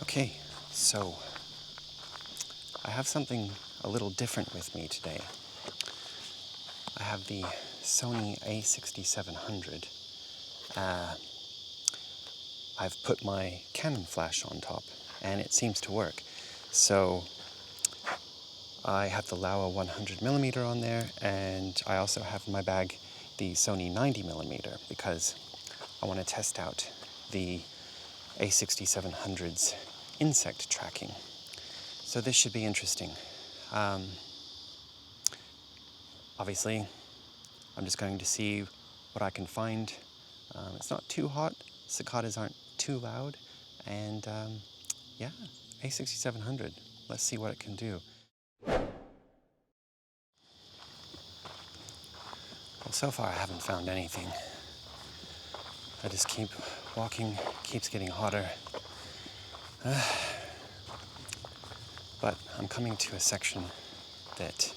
Okay, so I have something a little different with me today. I have the SONY A6700. I've put my Canon flash on top and it seems to work. So I have the Laowa 100mm on there, and I also have in my bag the Sony 90mm because I want to test out the A6700's insect tracking. So this should be interesting. Obviously, I'm just going to see what I can find. It's not too hot, cicadas aren't too loud, and yeah, A6700. Let's see what it can do. Well, so far I haven't found anything. I just keep walking, keeps getting hotter. But I'm coming to a section that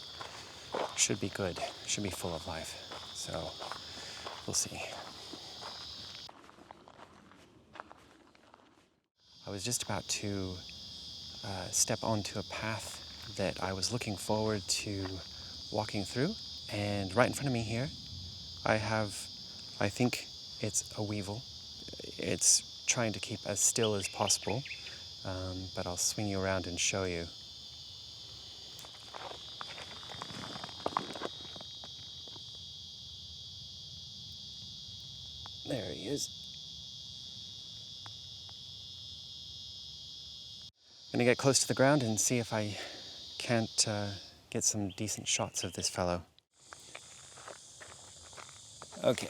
should be good, should be full of life. So we'll see. I was just about to step onto a path that I was looking forward to walking through, and right in front of me here I think it's a weevil. It's trying to keep as still as possible, but I'll swing you around and show you. There he is. I'm gonna get close to the ground and see if I can't get some decent shots of this fellow. Okay,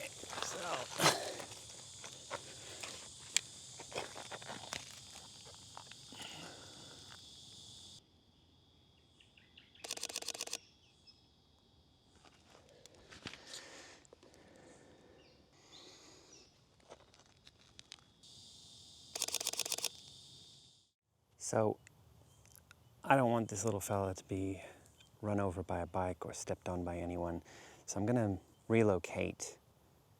so I don't want this little fella to be run over by a bike or stepped on by anyone. So I'm gonna relocate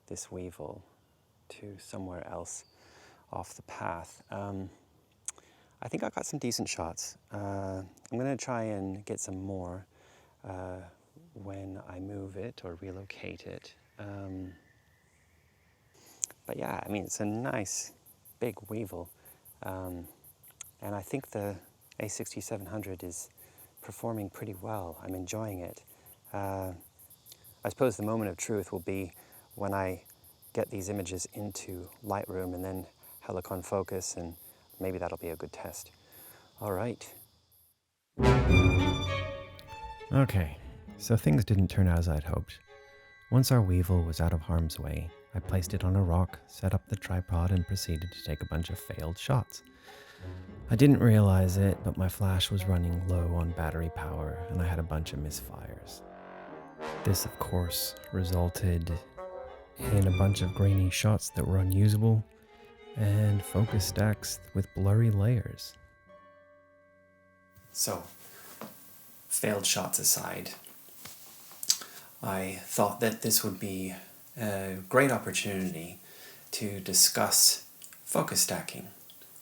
this weevil to somewhere else off the path. I think I got some decent shots. I'm gonna try and get some more when I move it or relocate it. But yeah, I mean, it's a nice big weevil. And I think the A6700 is performing pretty well. I'm enjoying it. I suppose the moment of truth will be when I get these images into Lightroom and then Helicon Focus, and maybe that'll be a good test. All right. Okay, so things didn't turn out as I'd hoped. Once our weevil was out of harm's way, I placed it on a rock, set up the tripod, and proceeded to take a bunch of failed shots. I didn't realize it, but my flash was running low on battery power and I had a bunch of misfires. This, of course, resulted in a bunch of grainy shots that were unusable and focus stacks with blurry layers. So, failed shots aside, I thought that this would be a great opportunity to discuss focus stacking,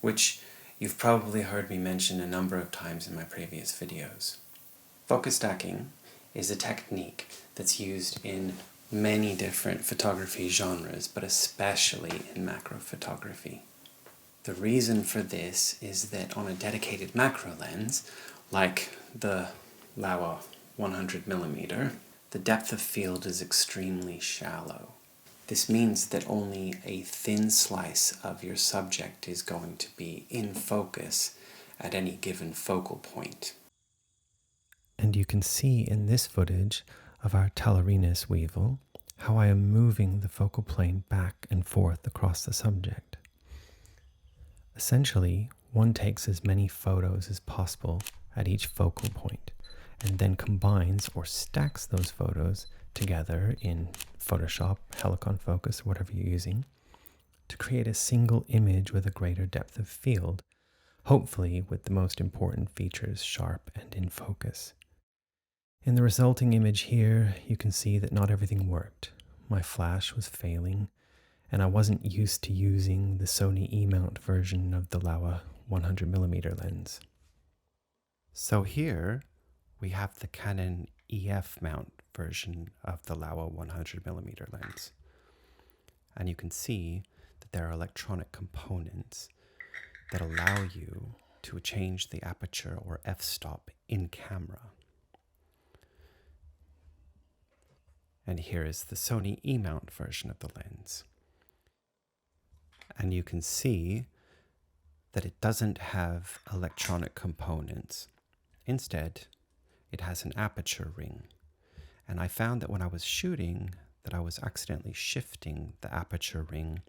which you've probably heard me mention a number of times in my previous videos. Focus stacking is a technique that's used in many different photography genres, but especially in macro photography. The reason for this is that on a dedicated macro lens, like the Laowa 100mm, the depth of field is extremely shallow. This means that only a thin slice of your subject is going to be in focus at any given focal point. And you can see in this footage of our Talaurinus weevil how I am moving the focal plane back and forth across the subject. Essentially, one takes as many photos as possible at each focal point and then combines or stacks those photos together in Photoshop, Helicon Focus, whatever you're using, to create a single image with a greater depth of field, hopefully with the most important features sharp and in focus. In the resulting image here, you can see that not everything worked. My flash was failing, and I wasn't used to using the Sony E-mount version of the Laowa 100mm lens. So here we have the Canon EF mount version of the Laowa 100mm lens. And you can see that there are electronic components that allow you to change the aperture or f-stop in camera. And here is the Sony E-mount version of the lens. And you can see that it doesn't have electronic components. Instead, it has an aperture ring. And I found that when I was shooting, that I was accidentally shifting the aperture ring,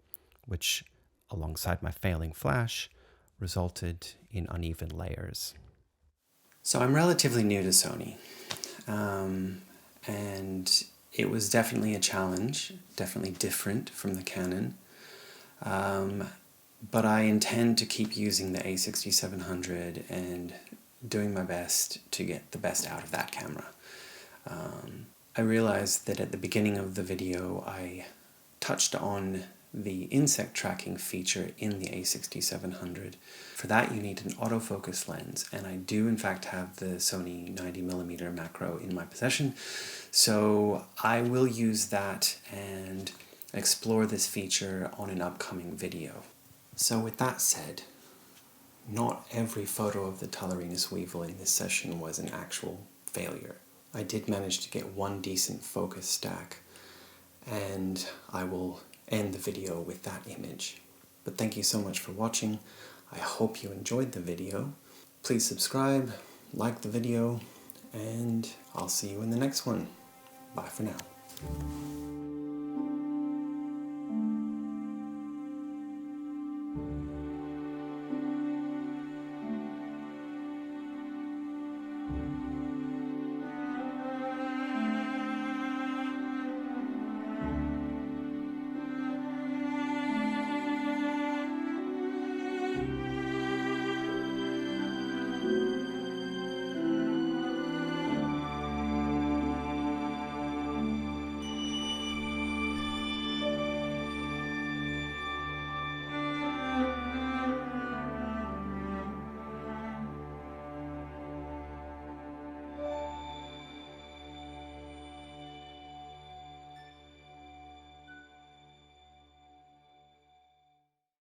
which, alongside my failing flash, resulted in uneven layers. So I'm relatively new to Sony, and it was definitely a challenge, definitely different from the Canon, but I intend to keep using the A6700 and doing my best to get the best out of that camera. I realized that at the beginning of the video I touched on the insect tracking feature in the A6700. For that you need an autofocus lens, and I do in fact have the Sony 90mm macro in my possession, so I will use that and explore this feature on an upcoming video. So with that said, not every photo of the Talaurinus weevil in this session was an actual failure. I did manage to get one decent focus stack, and I will end the video with that image. But thank you so much for watching. I hope you enjoyed the video. Please subscribe, like the video, and I'll see you in the next one. Bye for now.